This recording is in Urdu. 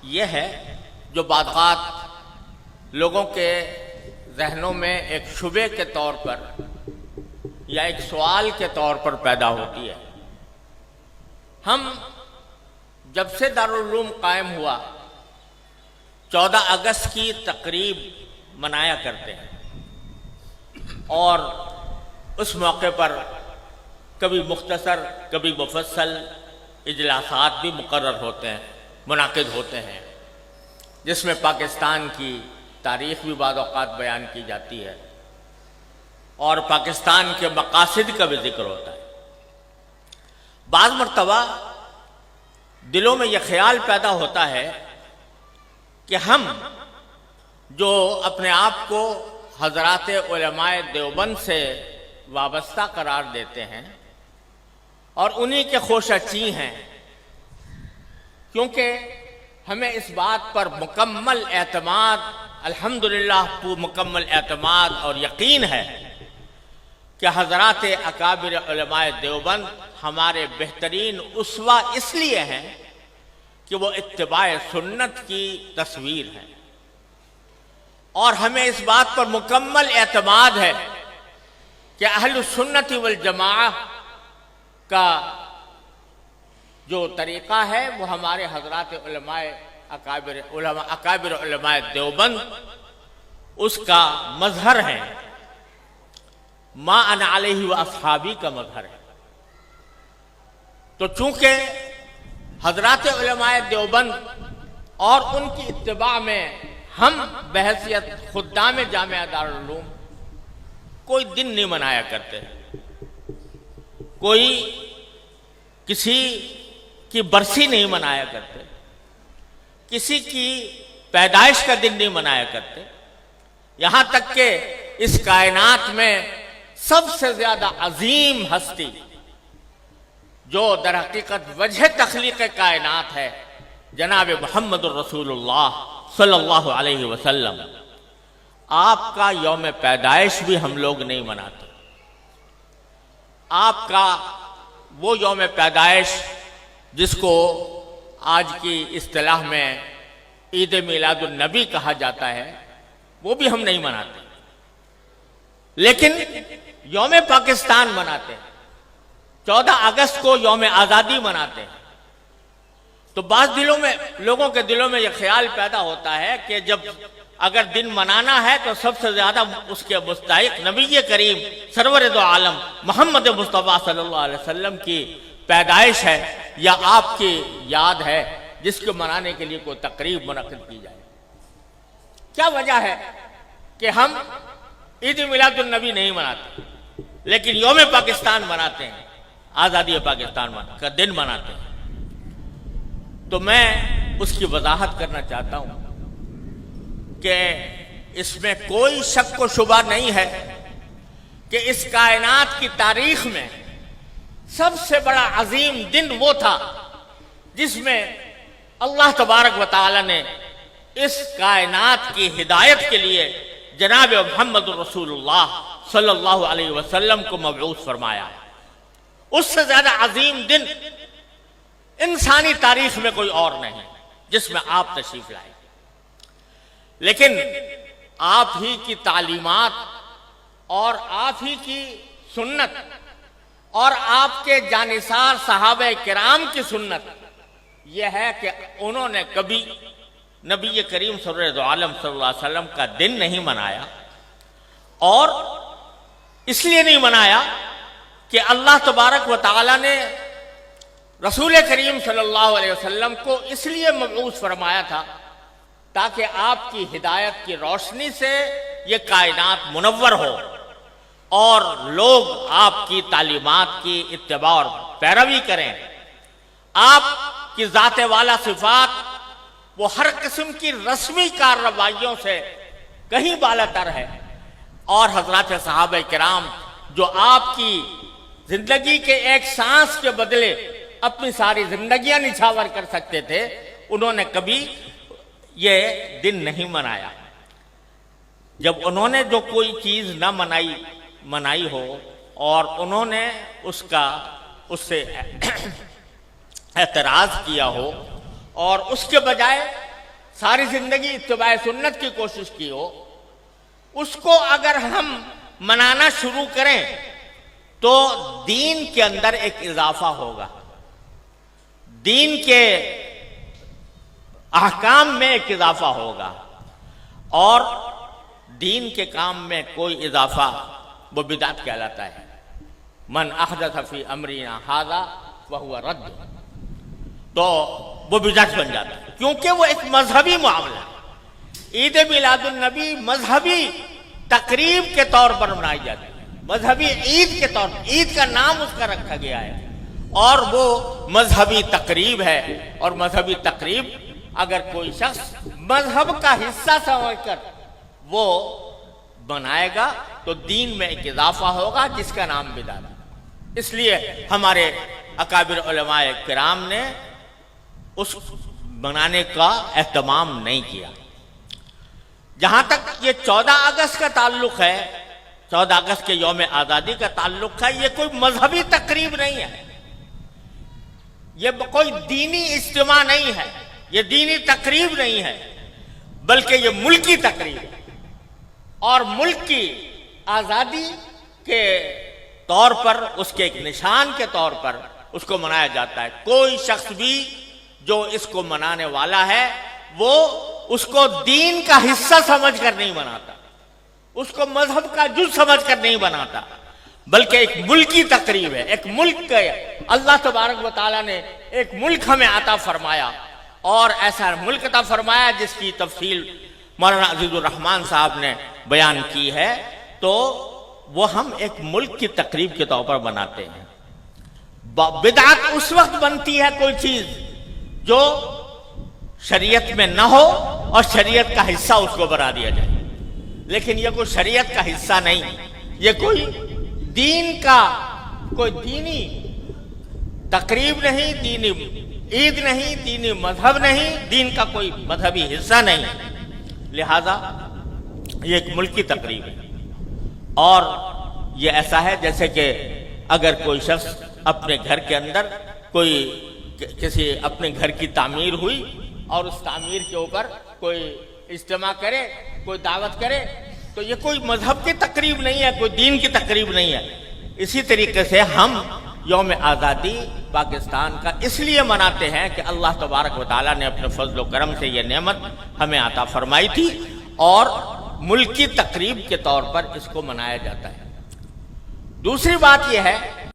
یہ ہے جو بعض اوقات لوگوں کے ذہنوں میں ایک شبے کے طور پر یا ایک سوال کے طور پر پیدا ہوتی ہے۔ ہم جب سے دارالعلوم قائم ہوا 14 اگست کی تقریب منایا کرتے ہیں، اور اس موقع پر کبھی مختصر کبھی مفصل اجلاسات بھی مقرر ہوتے ہیں، منعقد ہوتے ہیں، جس میں پاکستان کی تاریخ بھی بعض اوقات بیان کی جاتی ہے اور پاکستان کے مقاصد کا بھی ذکر ہوتا ہے۔ بعض مرتبہ دلوں میں یہ خیال پیدا ہوتا ہے کہ ہم جو اپنے آپ کو حضرات علماء دیوبند سے وابستہ قرار دیتے ہیں اور انہی کے خوشہ چی ہیں، کیونکہ ہمیں اس بات پر مکمل اعتماد، الحمدللہ مکمل اعتماد اور یقین ہے کہ حضرات اکابر علماء دیوبند ہمارے بہترین اسوہ اس لیے ہیں کہ وہ اتباع سنت کی تصویر ہے، اور ہمیں اس بات پر مکمل اعتماد ہے کہ اہل السنت والجماعہ کا جو طریقہ ہے وہ ہمارے حضرات اکابر علماء دیوبند اس کا مظہر ہے، ما انا علیہ و اصحابی کا مظہر ہے۔ تو چونکہ حضرات علماء دیوبند اور ان کی اتباع میں ہم بحیثیت خدام جامعہ دارالعلوم کوئی دن نہیں منایا کرتے، کوئی کسی کی برسی نہیں منایا کرتے، کسی کی پیدائش کا دن نہیں منایا کرتے، یہاں تک کہ اس کائنات میں سب سے زیادہ عظیم ہستی جو در حقیقت وجہ تخلیق کائنات ہے، جناب محمد الرسول اللہ صلی اللہ علیہ وسلم، آپ کا یوم پیدائش بھی ہم لوگ نہیں مناتے۔ آپ کا وہ یوم پیدائش جس کو آج کی اصطلاح میں عید میلاد النبی کہا جاتا ہے، وہ بھی ہم نہیں مناتے، لیکن یوم پاکستان مناتے ہیں، 14 اگست کو یوم آزادی مناتے ہیں۔ تو بعض لوگوں کے دلوں میں یہ خیال پیدا ہوتا ہے کہ جب اگر دن منانا ہے تو سب سے زیادہ اس کے مستحق نبی کریم سرور دو عالم محمد مصطفیٰ صلی اللہ علیہ وسلم کی پیدائش ہے یا آپ کی یاد ہے، جس کو منانے کے لیے کوئی تقریب منعقد کی جائے۔ کیا وجہ ہے کہ ہم عید میلاد النبی نہیں مناتے لیکن یوم پاکستان مناتے ہیں، آزادی پاکستان کا دن مناتے ہیں؟ تو میں اس کی وضاحت کرنا چاہتا ہوں کہ اس میں کوئی شک و شبہ نہیں ہے کہ اس کائنات کی تاریخ میں سب سے بڑا عظیم دن وہ تھا جس میں اللہ تبارک و تعالی نے اس کائنات کی ہدایت کے لیے جناب محمد رسول اللہ صلی اللہ علیہ وسلم کو مبعوث فرمایا۔ اس سے زیادہ عظیم دن انسانی تاریخ میں کوئی اور نہیں جس میں آپ تشریف لائے، لیکن آپ ہی کی تعلیمات اور آپ ہی کی سنت اور آپ کے جانثار صحابہ کرام کی سنت یہ ہے کہ انہوں نے کبھی نبی کریم سرور عالم صلی اللہ علیہ وسلم کا دن نہیں منایا، اور اس لیے نہیں منایا کہ اللہ تبارک و تعالی نے رسول کریم صلی اللہ علیہ وسلم کو اس لیے مبعوث فرمایا تھا تاکہ آپ کی ہدایت کی روشنی سے یہ کائنات منور ہو اور لوگ آپ کی تعلیمات کی اتباع اور پیروی کریں۔ آپ کی ذات والا صفات وہ ہر قسم کی رسمی کارروائیوں سے کہیں بالاتر ہے، اور حضرات صحابہ کرام جو آپ کی زندگی کے ایک سانس کے بدلے اپنی ساری زندگیاں نچھاور کر سکتے تھے، انہوں نے کبھی یہ دن نہیں منایا۔ جب انہوں نے جو کوئی چیز نہ منائی ہو اور انہوں نے اس سے اعتراض کیا ہو اور اس کے بجائے ساری زندگی اتباع سنت کی کوشش کی ہو، اس کو اگر ہم منانا شروع کریں تو دین کے اندر ایک اضافہ ہوگا، دین کے احکام میں ایک اضافہ ہوگا، اور دین کے کام میں کوئی اضافہ وہ بدعت کہلاتا ہے۔ من احدث فی امرنا ھذا فہو رد، تو وہ بدعت بن جاتا ہے، کیونکہ وہ ایک مذہبی معاملہ ہے۔ عید میلاد النبی مذہبی تقریب کے طور پر منائی جاتی ہے، مذہبی عید کے طور پر، عید کا نام اس کا رکھا گیا ہے، اور وہ مذہبی تقریب ہے۔ اور مذہبی تقریب اگر کوئی شخص مذہب کا حصہ سمجھ کر وہ بنائے گا تو دین میں ایک اضافہ ہوگا جس کا نام بدعت ہے۔ اس لیے ہمارے اکابر علماء کرام نے اس بنانے کا اہتمام نہیں کیا۔ جہاں تک یہ 14 اگست کا تعلق ہے، 14 اگست کے یوم آزادی کا تعلق ہے، یہ کوئی مذہبی تقریب نہیں ہے، یہ کوئی دینی اجتماع نہیں ہے، یہ دینی تقریب نہیں ہے، بلکہ یہ ملکی تقریب ہے، اور ملک کی آزادی کے طور پر، اس کے ایک نشان کے طور پر اس کو منایا جاتا ہے۔ کوئی شخص بھی جو اس کو منانے والا ہے وہ اس کو دین کا حصہ سمجھ کر نہیں مناتا، اس کو مذہب کا جز سمجھ کر نہیں بناتا، بلکہ ایک ملکی تقریب ہے، ایک ملک کا اللہ تبارک و تعالیٰ نے ایک ملک ہمیں عطا فرمایا، اور ایسا ملک عطا فرمایا جس کی تفصیل مولانا عزیز الرحمان صاحب نے بیان کی ہے، تو وہ ہم ایک ملک کی تقریب کے طور پر بناتے ہیں۔ بدعت اس وقت بنتی ہے کوئی چیز جو شریعت میں نہ ہو اور شریعت کا حصہ اس کو بنا دیا جائے، لیکن یہ کوئی شریعت کا حصہ نہیں، یہ کوئی دین کا کوئی دینی تقریب نہیں، دینی عید نہیں، دینی مذہب نہیں، دین کا کوئی مذہبی حصہ نہیں، لہذا یہ ایک ملکی تقریب ہے۔ اور یہ ایسا ہے جیسے کہ اگر کوئی شخص اپنے گھر کے اندر کوئی کسی اپنے گھر کی تعمیر ہوئی اور اس تعمیر کے اوپر کوئی اجتماع کرے، کوئی دعوت کرے، تو یہ کوئی مذہب کی تقریب نہیں ہے، کوئی دین کی تقریب نہیں ہے۔ اسی طریقے سے ہم یوم آزادی پاکستان کا اس لیے مناتے ہیں کہ اللہ تبارک و تعالیٰ نے اپنے فضل و کرم سے یہ نعمت ہمیں عطا فرمائی تھی، اور ملکی تقریب کے طور پر اس کو منایا جاتا ہے۔ دوسری بات یہ ہے